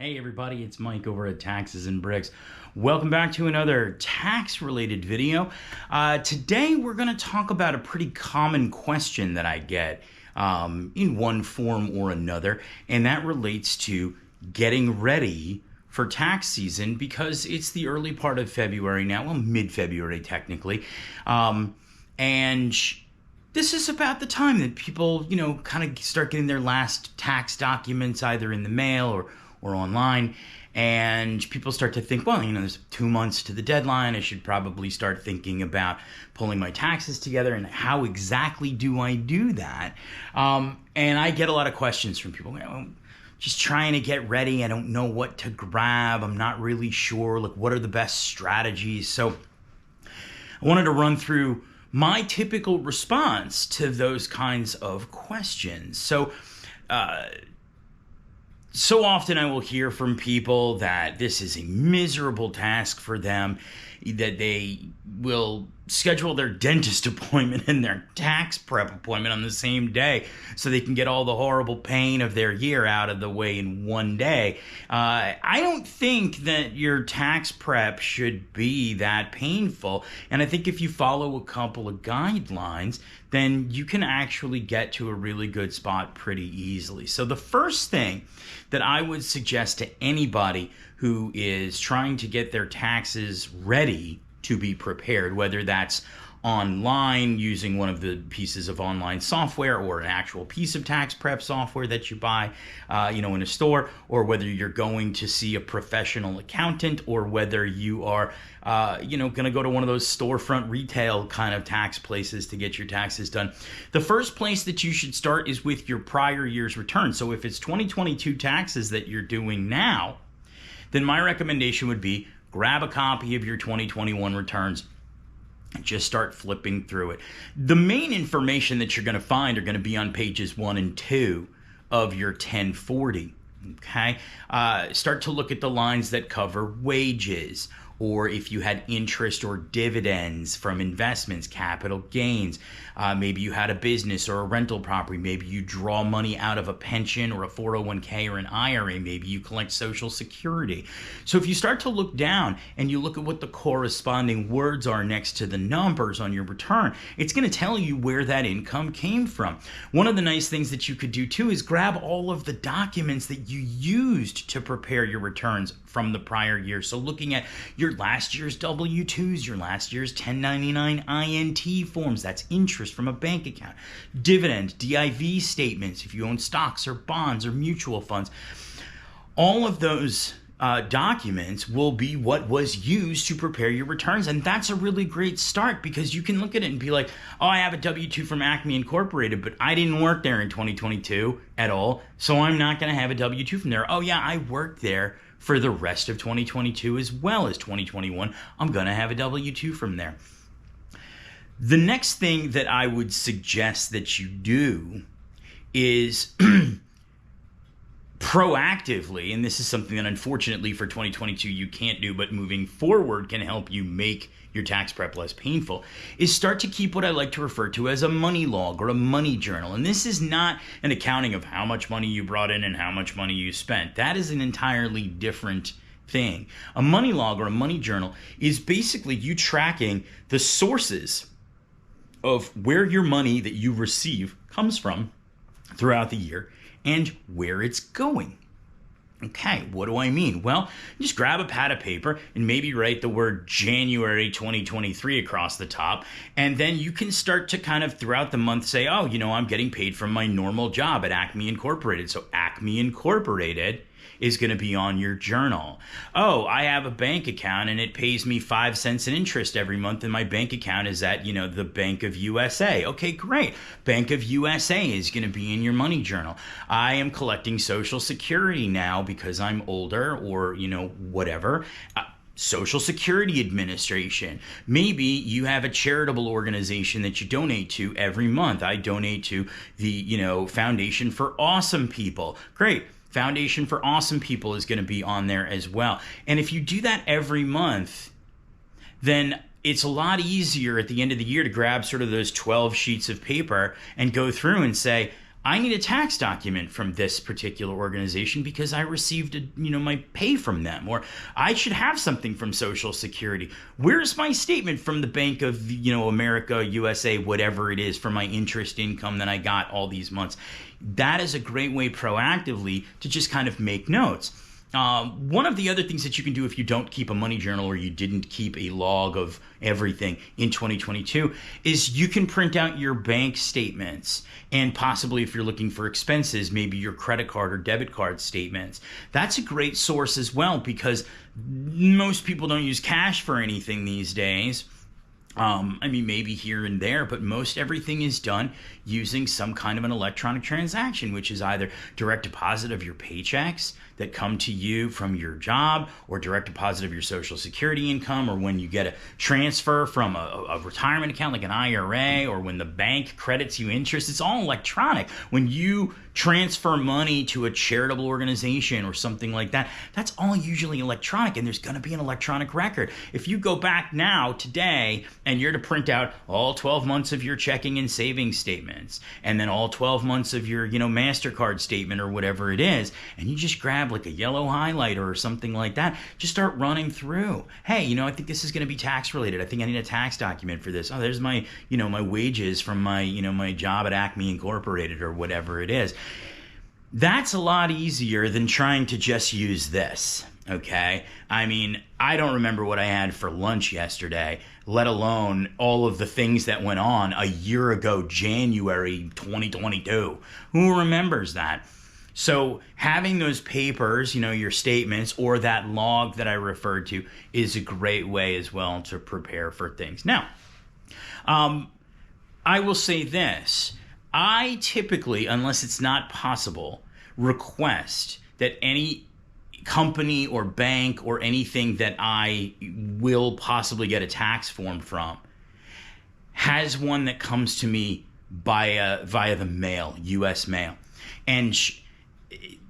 Hey everybody, it's Mike over at Taxes and Bricks. Welcome back to another tax-related video. Today we're going to talk about a pretty common question that I get in one form or another, and that relates to getting ready for tax season because it's the early part of February now, well, mid-February technically, and this is about the time that people, kind of start getting their last tax documents either in the mail or online, and people start to think, well, there's 2 months to the deadline. I should probably start thinking about pulling my taxes together, and how exactly do I do that? And I get a lot of questions from people. Just trying to get ready. I don't know what to grab. I'm not really sure. What are the best strategies? So I wanted to run through my typical response to those kinds of questions. So often I will hear from people that this is a miserable task for them, that they will schedule their dentist appointment and their tax prep appointment on the same day so they can get all the horrible pain of their year out of the way in one day. I don't think that your tax prep should be that painful, and I think if you follow a couple of guidelines, then you can actually get to a really good spot pretty easily. So the first thing that I would suggest to anybody who is trying to get their taxes ready to be prepared, whether that's online using one of the pieces of online software or an actual piece of tax prep software that you buy in a store, or whether you're going to see a professional accountant, or whether you are going to go to one of those storefront retail kind of tax places to get your taxes done. The first place that you should start is with your prior year's return. So if it's 2022 taxes that you're doing now, then my recommendation would be grab a copy of your 2021 returns and just start flipping through it. The main information that you're going to find are going to be on pages 1 and 2 of your 1040. Okay? Start to look at the lines that cover wages, or if you had interest or dividends from investments, capital gains. Maybe you had a business or a rental property. Maybe you draw money out of a pension or a 401k or an IRA. Maybe you collect Social Security. So if you start to look down and you look at what the corresponding words are next to the numbers on your return, it's going to tell you where that income came from. One of the nice things that you could do too is grab all of the documents that you used to prepare your returns from the prior year. So looking at your last year's W-2s, your last year's 1099 INT forms, that's interest from a bank account, dividend, DIV statements, if you own stocks or bonds or mutual funds. All of those documents will be what was used to prepare your returns, and that's a really great start because you can look at it and be like, oh, I have a W-2 from Acme Incorporated, but I didn't work there in 2022 at all, so I'm not going to have a W-2 from there. Oh yeah, I worked there for the rest of 2022 as well as 2021. I'm going to have a W-2 from there. The next thing that I would suggest that you do is proactively, and this is something that unfortunately for 2022 you can't do, but moving forward can help you make your tax prep less painful, is start to keep what I like to refer to as a money log or a money journal. And this is not an accounting of how much money you brought in and how much money you spent. That is an entirely different thing. A money log or a money journal is basically you tracking the sources of where your money that you receive comes from throughout the year and where it's going. Okay, what do I mean? Well, just grab a pad of paper and maybe write the word January 2023 across the top, and then you can start to kind of throughout the month say, oh, I'm getting paid from my normal job at Acme Incorporated. So Acme Incorporated is going to be on your journal. Oh, I have a bank account and it pays me 5 cents in interest every month, and my bank account is at, the Bank of USA. Okay, great. Bank of USA is going to be in your money journal. I am collecting Social Security now because I'm older, or, whatever. Social Security Administration. Maybe you have a charitable organization that you donate to every month. I donate to the, Foundation for Awesome People. Great. Foundation for Awesome People is going to be on there as well. And if you do that every month, then it's a lot easier at the end of the year to grab sort of those 12 sheets of paper and go through and say, I need a tax document from this particular organization because I received my pay from them, or I should have something from Social Security. Where's my statement from the Bank of America, USA, whatever it is, for my interest income that I got all these months? That is a great way proactively to just kind of make notes. One of the other things that you can do if you don't keep a money journal, or you didn't keep a log of everything in 2022, is you can print out your bank statements, and possibly, if you're looking for expenses, maybe your credit card or debit card statements. That's a great source as well, because most people don't use cash for anything these days. Maybe here and there, but most everything is done using some kind of an electronic transaction, which is either direct deposit of your paychecks that come to you from your job, or direct deposit of your Social Security income, or when you get a transfer from a retirement account like an IRA, or when the bank credits you interest. It's all electronic. When you transfer money to a charitable organization or something like that, that's all usually electronic, and there's going to be an electronic record. If you go back now, today, and you're to print out all 12 months of your checking and savings statements, and then all 12 months of your, MasterCard statement or whatever it is, and you just grab like a yellow highlighter or something like that, just start running through. Hey, I think this is going to be tax related. I think I need a tax document for this. Oh, there's my, my wages from my, my job at Acme Incorporated or whatever it is. That's a lot easier than trying to just use this. Okay. I don't remember what I had for lunch yesterday, let alone all of the things that went on a year ago, January 2022. Who remembers that? So having those papers, your statements, or that log that I referred to, is a great way as well to prepare for things. Now, I will say this. I typically, unless it's not possible, request that any company or bank or anything that I will possibly get a tax form from has one that comes to me via the mail, U.S. mail. And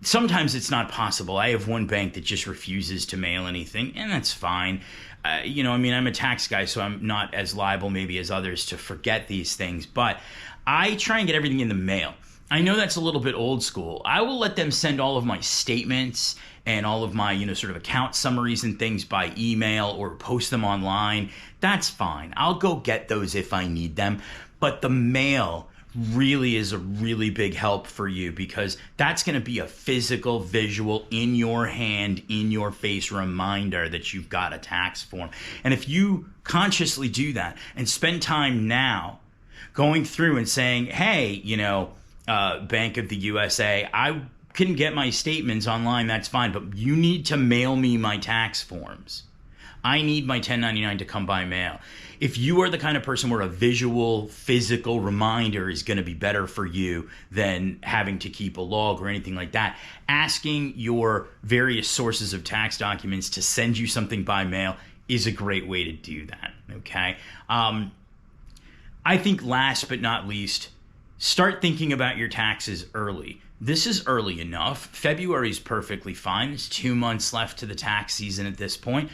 sometimes it's not possible. I have one bank that just refuses to mail anything, and that's fine. I'm a tax guy, so I'm not as liable maybe as others to forget these things, but I try and get everything in the mail. I know that's a little bit old school. I will let them send all of my statements and all of my, sort of account summaries and things by email, or post them online. That's fine. I'll go get those if I need them. But the mail really is a really big help for you, because that's going to be a physical, visual, in your hand, in your face reminder that you've got a tax form. And if you consciously do that and spend time now going through and saying, hey, Bank of the USA, I can get my statements online, that's fine, but you need to mail me my tax forms. I need my 1099 to come by mail. If you are the kind of person where a visual, physical reminder is going to be better for you than having to keep a log or anything like that, asking your various sources of tax documents to send you something by mail is a great way to do that, okay? I think last but not least, start thinking about your taxes early. This is early enough. February is perfectly fine. There's 2 months left to the tax season at this point.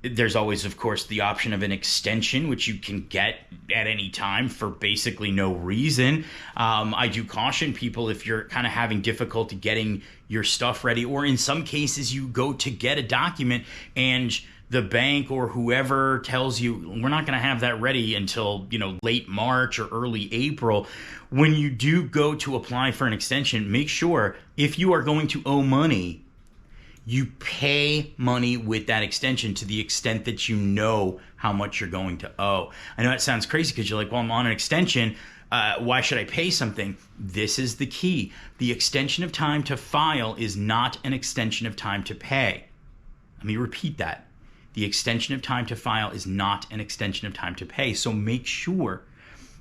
There's always, of course, the option of an extension, which you can get at any time for basically no reason. I do caution people, if you're kind of having difficulty getting your stuff ready, or in some cases you go to get a document and the bank or whoever tells you, we're not going to have that ready until, late March or early April. When you do go to apply for an extension, make sure, if you are going to owe money, you pay money with that extension to the extent that you know how much you're going to owe. I know that sounds crazy, because you're like, well, I'm on an extension. Why should I pay something? This is the key. The extension of time to file is not an extension of time to pay. Let me repeat that. The extension of time to file is not an extension of time to pay. So make sure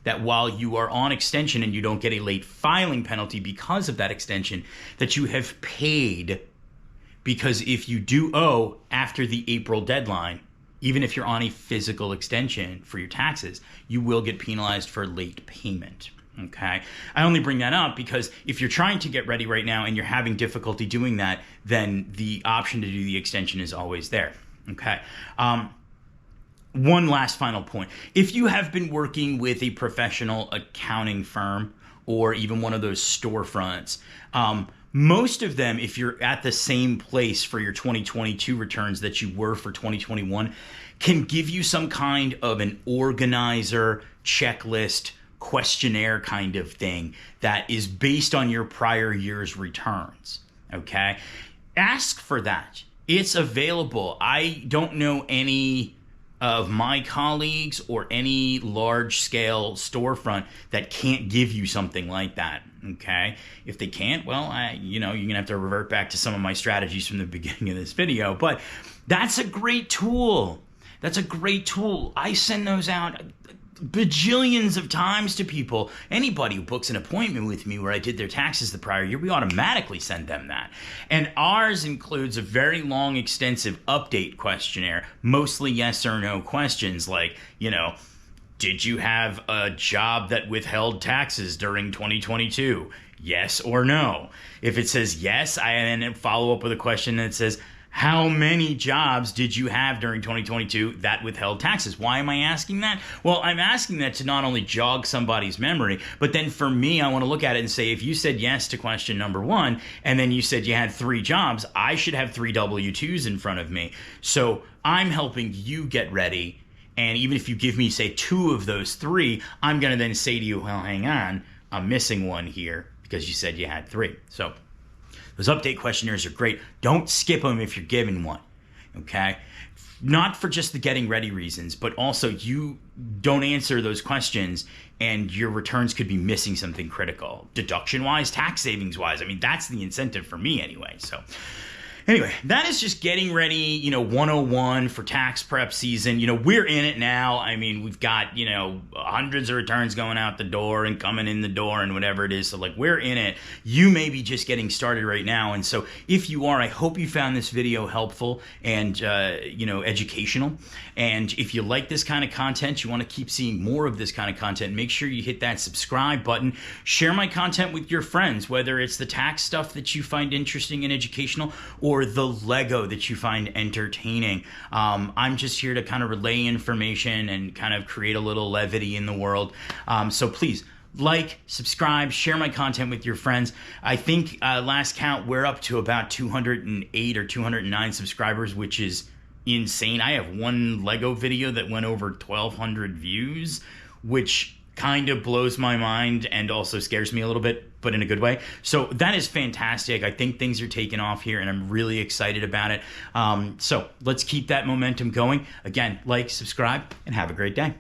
that while you are on extension and you don't get a late filing penalty because of that extension, that you have paid. Because if you do owe after the April deadline, even if you're on a physical extension for your taxes, you will get penalized for late payment. Okay. I only bring that up because if you're trying to get ready right now and you're having difficulty doing that, then the option to do the extension is always there. Okay. One last final point. If you have been working with a professional accounting firm or even one of those storefronts. Most of them, if you're at the same place for your 2022 returns that you were for 2021, can give you some kind of an organizer, checklist, questionnaire kind of thing that is based on your prior year's returns. Okay? Ask for that. It's available. I don't know any of my colleagues or any large-scale storefront that can't give you something like that, okay? If they can't, well, you're going to have to revert back to some of my strategies from the beginning of this video. But that's a great tool. That's a great tool. I send those out bajillions of times to people. Anybody who books an appointment with me where I did their taxes the prior year, we automatically send them that. And ours includes a very long, extensive update questionnaire, mostly yes or no questions like, did you have a job that withheld taxes during 2022? Yes or no. If it says yes, I then follow up with a question that says, how many jobs did you have during 2022 that withheld taxes? Why am I asking that? Well, I'm asking that to not only jog somebody's memory, but then for me, I want to look at it and say, if you said yes to question number 1, and then you said you had 3 jobs, I should have 3 W-2s in front of me. So I'm helping you get ready. And even if you give me, say, 2 of those 3, I'm going to then say to you, well, hang on, I'm missing 1 here because you said you had 3. So those update questionnaires are great. Don't skip them if you're given one, okay? Not for just the getting ready reasons, but also you don't answer those questions and your returns could be missing something critical. Deduction-wise, tax savings-wise. I mean, that's the incentive for me anyway. So anyway, that is just getting ready, 101 for tax prep season. We're in it now. I mean, we've got, hundreds of returns going out the door and coming in the door and whatever it is. So, we're in it. You may be just getting started right now. And so if you are, I hope you found this video helpful and, educational. And if you like this kind of content, you want to keep seeing more of this kind of content, make sure you hit that subscribe button. Share my content with your friends, whether it's the tax stuff that you find interesting and educational or the Lego that you find entertaining. I'm just here to kind of relay information and kind of create a little levity in the world. So please like, subscribe, share my content with your friends. I think last count, we're up to about 208 or 209 subscribers, which is insane. I have one Lego video that went over 1,200 views, which kind of blows my mind and also scares me a little bit, but in a good way. So that is fantastic. I think things are taking off here and I'm really excited about it. So let's keep that momentum going. Again, like, subscribe, and have a great day.